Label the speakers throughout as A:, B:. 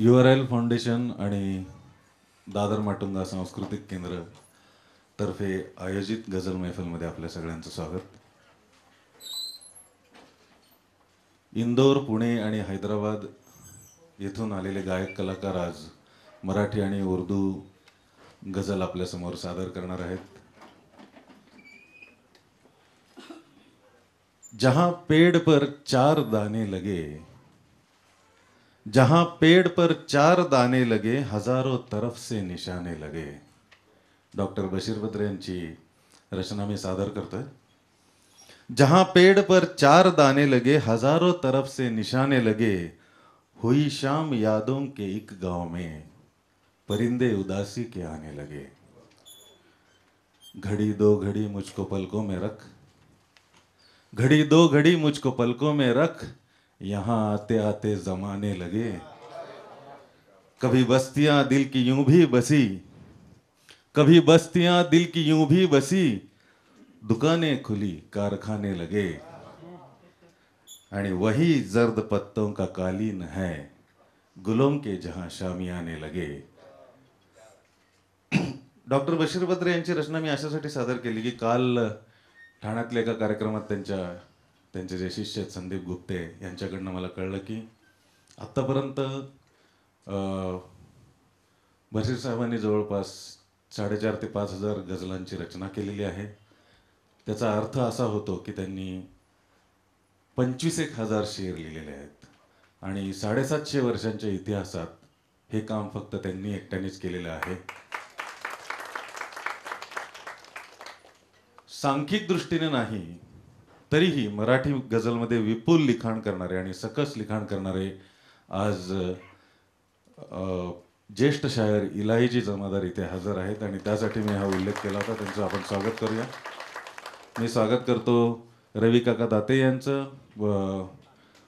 A: URL foundation आणि दादर माटुंगा सांस्कृतिक केंद्र तर्फे आयोजित गझल मैफलमध्ये आपल्या सगळ्यांचं स्वागत. इंदोर, पुणे आणि हैदराबाद येथून आलेले गायक कलाकार आज मराठी आणि उर्दू गझल आपल्यासमोर सादर करणार आहेत. जहां पेड़ पर चार दाने लगे, जहां पेड़ पर चार दाने लगे, हजारों तरफ से निशाने लगे. डॉक्टर बशीर बद्र यांची रचना मी सादर करतोय. जहां पेड़ पर चार दाने लगे, हजारों तरफ से निशाने लगे, हुई शाम यादों के एक गांव में, परिंदे उदासी के आने लगे. घड़ी दो घड़ी मुझको पलकों में रख, घड़ी दो घड़ी मुझको पलकों में रख, यहाँ आते आते जमाने लगे. कभी बस्तियां दिल की यूं भी बसी, कभी बस्तियां दिल की यूं भी बसी, दुकानें खुली कारखाने लगे, आणि वही जर्द पत्तों का कालीन है, गुलों के जहां शामियाने लगे. डॉक्टर बशीर बद्र यांची रचना मी अशासाठी सादर केली की काल ठाण्यातल्या एका कार्यक्रमात त्यांचे जे शिष्य आहेत संदीप गुप्ते यांच्याकडनं मला कळलं की आत्तापर्यंत बशीर साहेबांनी जवळपास 4,500 ते 5,000 गझलांची रचना केलेली आहे. त्याचा अर्थ असा होतो की त्यांनी 25,000 शेर लिहिलेले आहेत आणि 750 वर्षांच्या इतिहासात हे काम फक्त त्यांनी एकट्यानेच केलेलं आहे. सांख्यिक दृष्टीने नाही तरीही मराठी गझलमध्ये विपुल लिखाण करणारे आणि सकस लिखाण करणारे आज ज्येष्ठ शायर इलाहीजी जमादार इथे हजर आहेत आणि त्यासाठी मी हा उल्लेख केला होता. त्यांचं आपण स्वागत करूया. मी स्वागत करतो रवी काका दाते यांचं,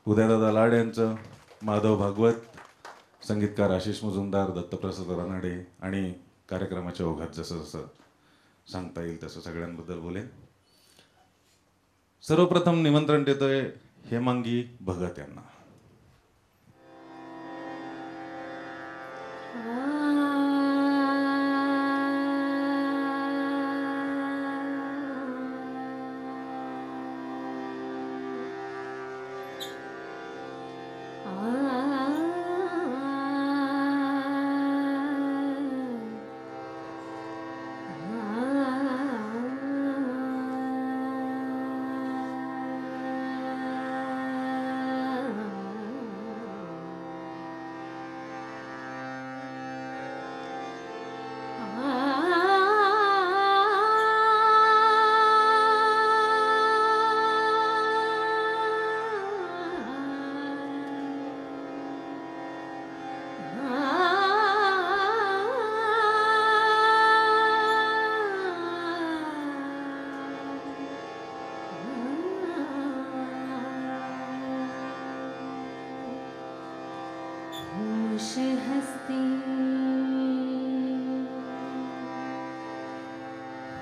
A: उदयदादा लाड यांचं, माधव भागवत, संगीतकार आशिष मुजुमदार, दत्तप्रसाद रानडे आणि कार्यक्रमाच्या ओघात जसं जसं सांगता येईल तसं सगळ्यांबद्दल बोलेन. सर्वप्रथम निमंत्रण देतोय हेमांगी भगत यांना.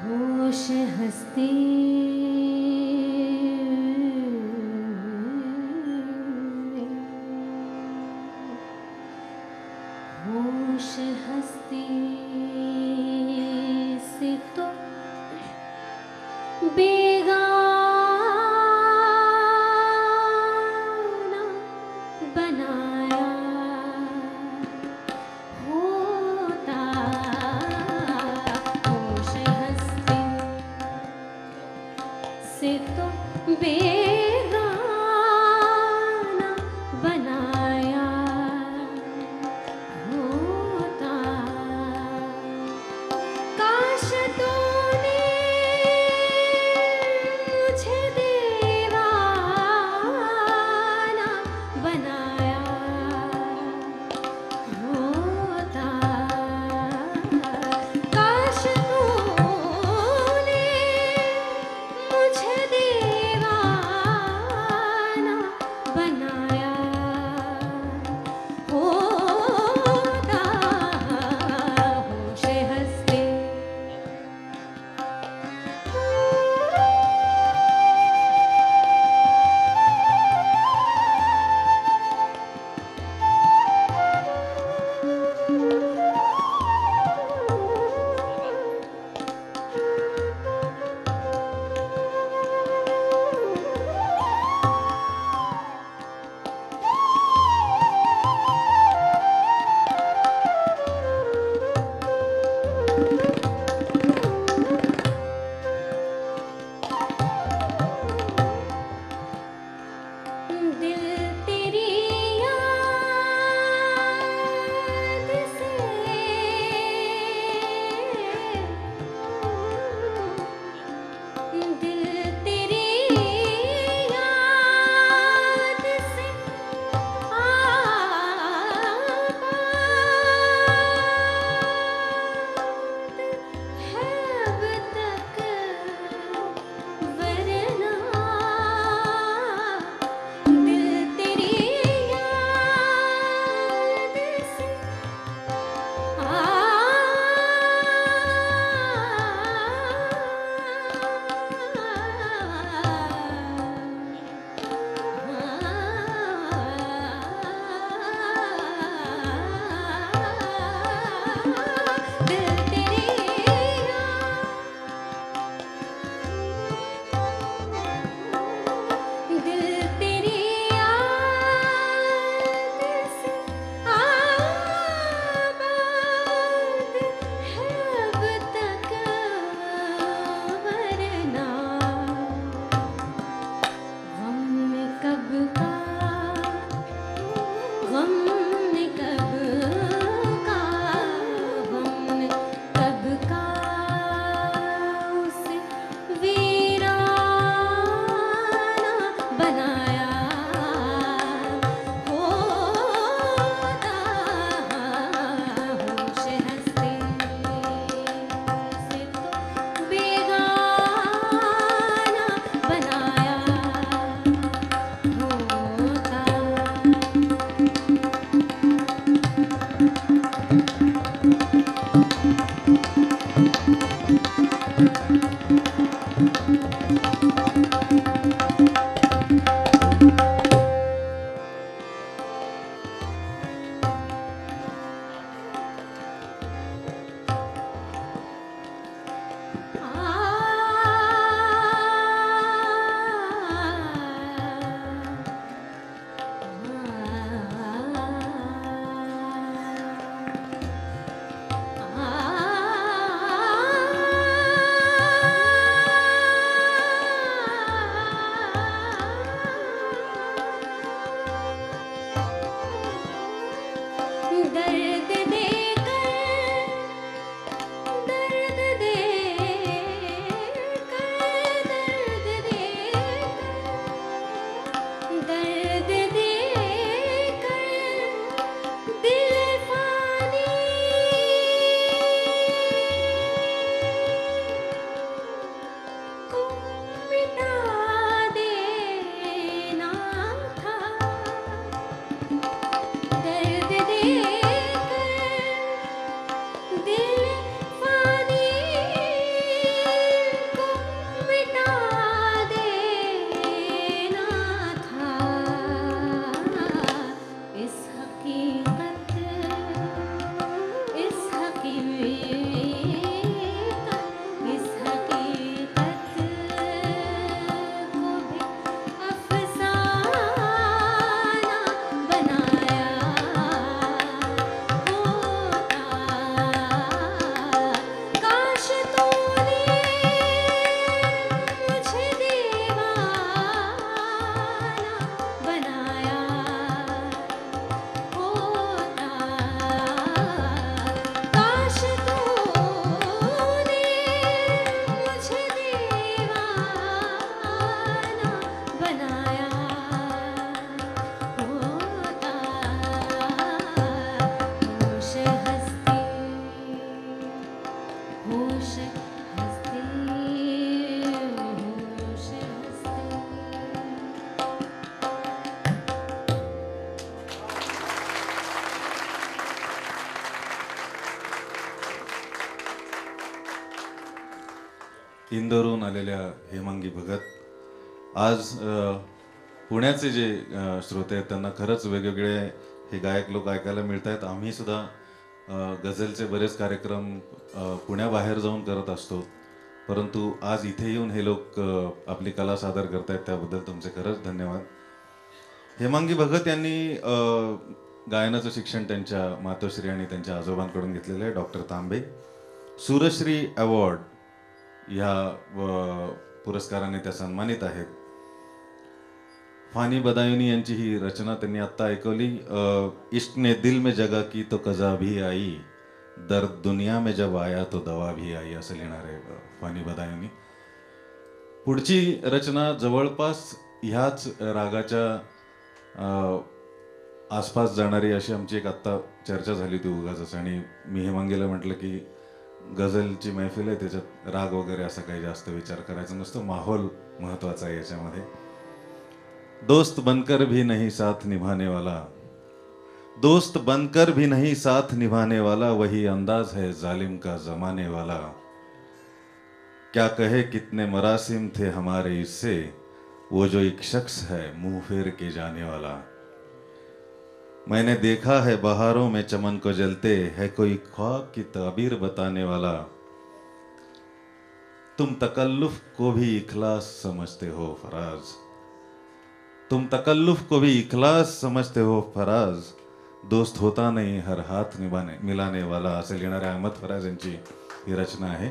B: होश हस्ती होश हस्ती से तो बेगाना बनाया होता. होश हस्ती से तो बेगाना बनाया होता. काश तूने हमने कब का हमने कब का उसे वीराना बनाया होता होश हंसते से तो बेगाना बनाया होता। दर्द देकर दर्द देकर दर्द देकर दिल फानी को मिटा देना था। दर्द देकर दिल फानी को मिटा देना था। इस हकीकत इस हकीकत इस हकीकत को भी अफसाना बनाया होता। काश तूने मुझे दीवाना बनाया होता। काश तूने मुझे दीवाना बनाया होता। होश हंसते होश हंसते होश हंसते।
A: इंदोरहून आलेल्या हेमांगी भगत आज पुण्याचे जे श्रोते आहेत त्यांना खरंच वेगवेगळे हे गायक लोक ऐकायला मिळत आहेत. आम्ही सुद्धा गझलचे बरेच कार्यक्रम पुण्याबाहेर जाऊन करत असतो, परंतु आज इथे येऊन हे लोक आपली कला सादर करतायत, त्याबद्दल तुमचे खरंच धन्यवाद. हेमांगी भगत यांनी गायनाचं शिक्षण त्यांच्या मातोश्री आणि त्यांच्या आजोबांकडून घेतलेलं आहे, डॉक्टर तांबे. सूरश्री अवॉर्ड ह्या पुरस्काराने त्या सन्मानित आहेत. फानी बदायुनी यांची ही रचना त्यांनी आत्ता ऐकवली. इश्क ने दिल में जगह की तो कजा भी आई, दर्द दुनिया में जब आया तो दवा भी आई, असं लिहिणार आहे फानी बदायुनी. पुढची रचना जवळपास ह्याच रागाच्या आसपास जाणारी अशी आमची एक आत्ता चर्चा झाली होती उगाच, आणि मी हेमांगीला म्हटलं की गझलची मैफिल आहे, त्याच्यात राग वगैरे असा काही जास्त विचार करायचा नसतो, माहोल महत्वाचा आहे याच्यामध्ये. दोस्त बनकर भी नहीं साथ निभाने वाला, दोस्त बनकर भी नहीं साथ निभाने वाला, वही अंदाज है जालिम का जमाने वाला. क्या कहे कितने मरासिम थे हमारे इससे, वो जो एक शख्स है मुंह फेर के जाने वाला. मैंने देखा है बहारों में चमन को जलते, है कोई ख्वाब की ताबीर बताने वाला. तुम तकल्लुफ को भी इखलास समझते हो फराज, तुम तकल्लुफ को भी इखलास समझते हो फराज, दोस्त होता नहीं हर हाथ निभाने मिलाने वाला, असे लिहिणाऱ्या अहमद फराज यांची ही रचना आहे.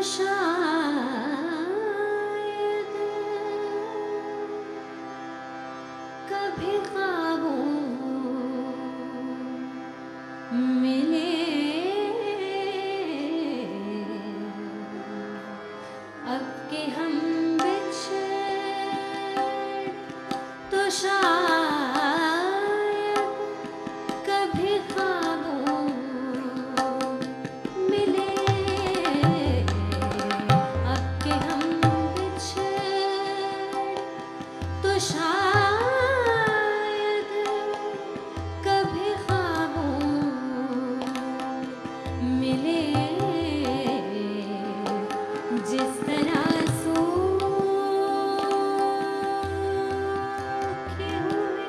B: शायद कभी ख्वाबों मिले, अब के हम बिछड़ तो शायद कभी ख्वाबों मिले, अब के हम बिछड़ तो शायद कभी ख्वाबों मिले, जिस तरह सूखे हुए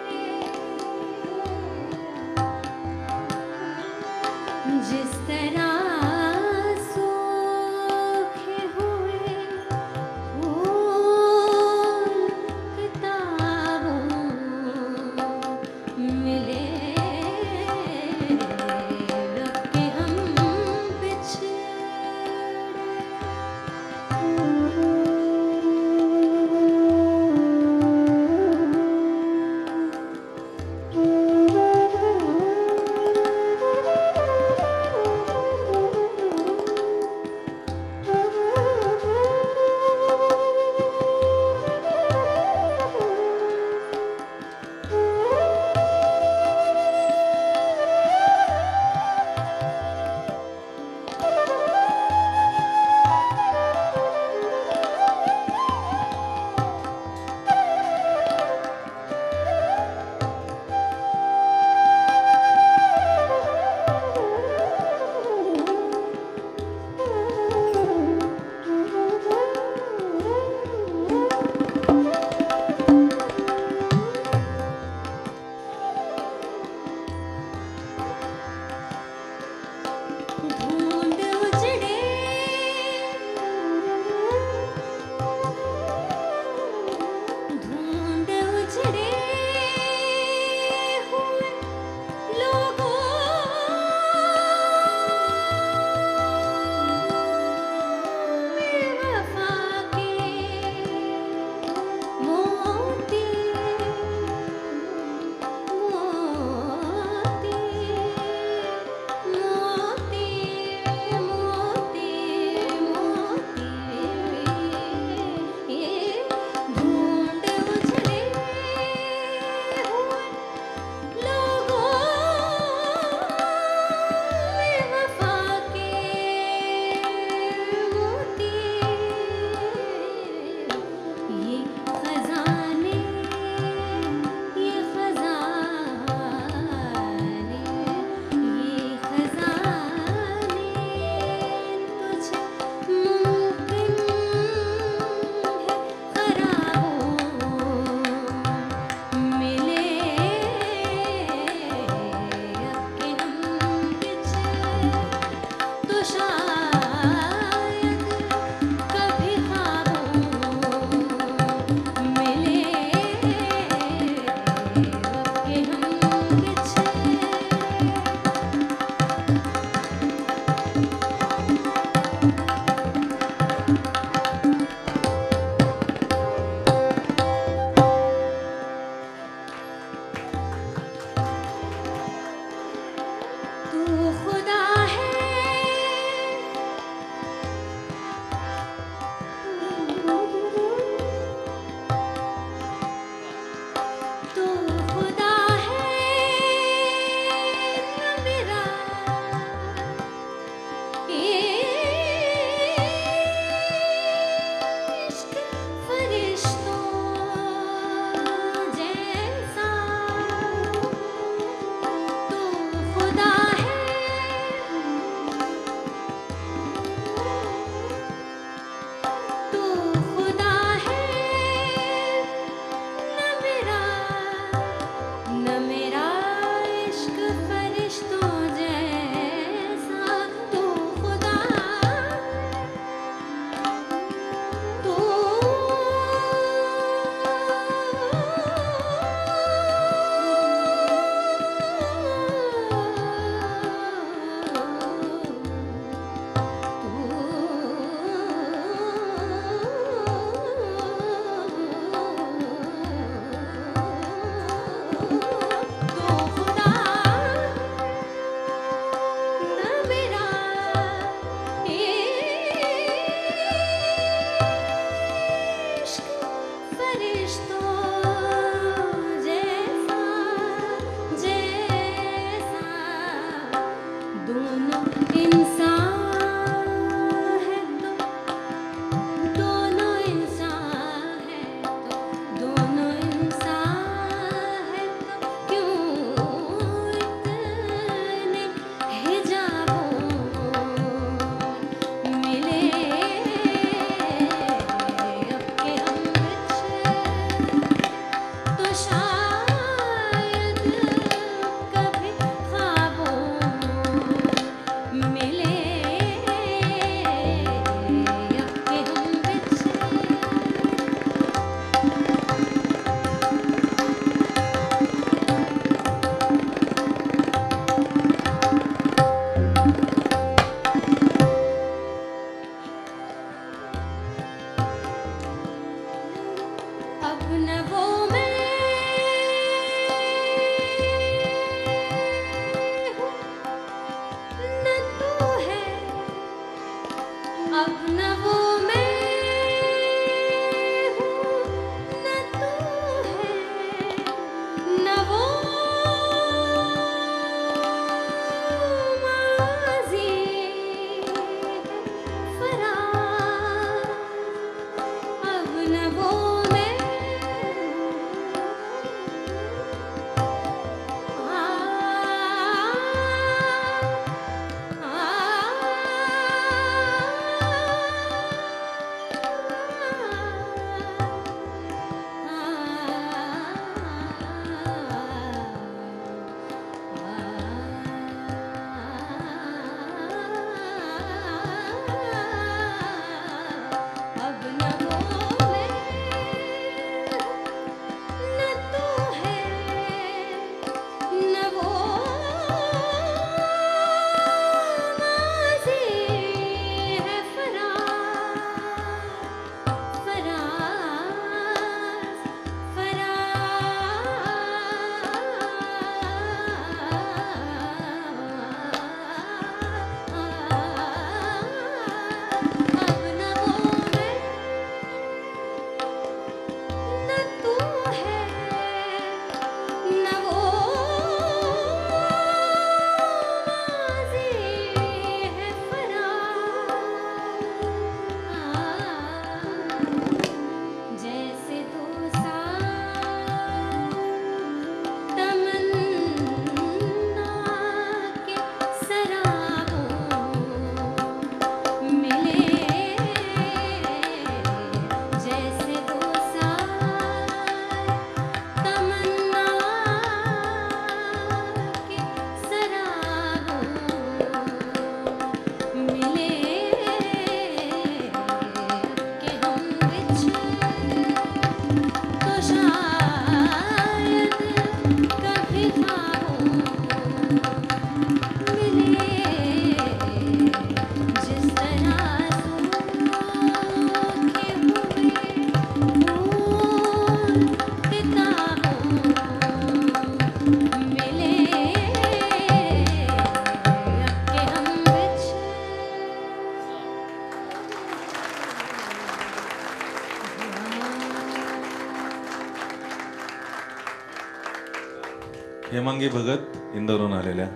A: हेमांगी भगत इंदोरहून आलेल्या.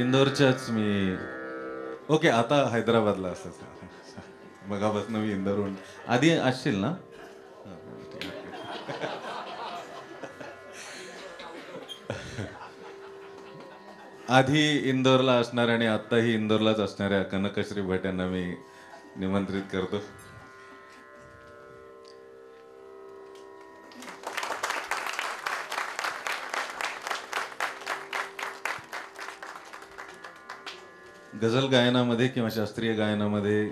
A: इंदोरच्याच मी ओके आता हैदराबादला असं मगापासून मी इंदोरहून आधी असशील ना. आधी इंदोरला असणार आणि आत्ताही इंदोरलाच असणाऱ्या कनकश्री भट यांना मी निमंत्रित करतो. गझल गायनामध्ये किंवा शास्त्रीय गायनामध्ये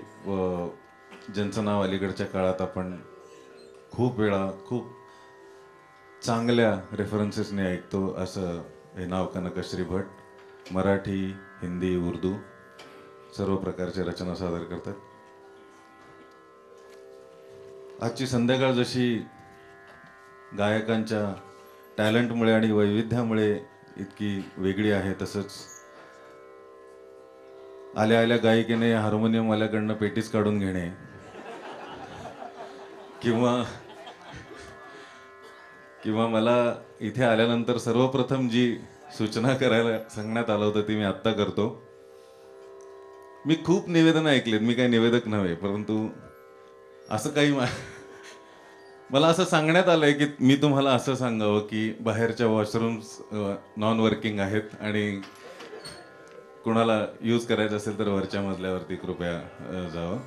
A: ज्यांचं नाव अलीकडच्या काळात आपण खूप वेळा खूप चांगल्या रेफरन्सेसने ऐकतो असं हे नाव कनकश्री भट. मराठी, हिंदी, उर्दू सर्व प्रकारच्या रचना सादर करतात. आजची संध्याकाळ जशी गायकांच्या टॅलेंटमुळे आणि वैविध्यामुळे इतकी वेगळी आहे, तसंच आल्या आल्या गायिकेने हार्मोनियमवाल्याकडनं पेटीच काढून घेणे किंवा किंवा मला इथे आल्यानंतर सर्वप्रथम जी सूचना करायला सांगण्यात आलं होतं ती मी आत्ता करतो. मी खूप निवेदनं ऐकलीत, मी काही निवेदक नव्हे, परंतु असं काही मला असं सांगण्यात आलंय की मी तुम्हाला असं सांगावं की बाहेरच्या वॉशरूम्स नॉन वर्किंग आहेत आणि कुणाला यूज करायचं असेल तर वरच्या मजल्यावरती कृपया जावं.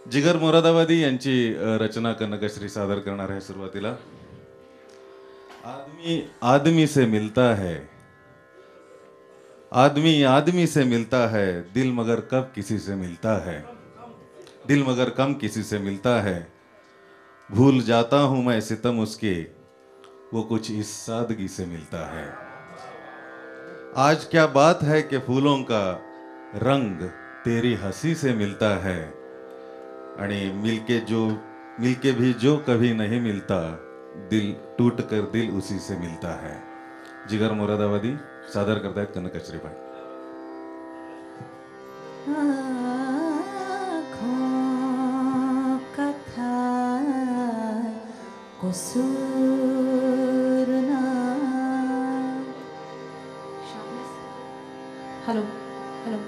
A: जिगर मोरादाबादी यांची रचना कनकश्री सादर करणार आहे. सुरुवातीला आदमी आदमी से मिलता है, आदमी आदमी से मिलता है, दिल मगर कब किसी से मिलता है, दिल मगर कम किसी से मिलता है, भूल जाता हूं मैं सितम उसके, वो कुछ इस सादगी से मिलता है. आज क्या बात है कि फूलों का रंग तेरी हंसी से मिलता है, आणि मिलके भी जो कभी नहीं मिलता, दिल टूट कर दिल उसी से मिलता है. जिगर मोरादाबादी सादर करतायत कनकश्री भट.
B: आँखों का था कसूर ना. Hello hello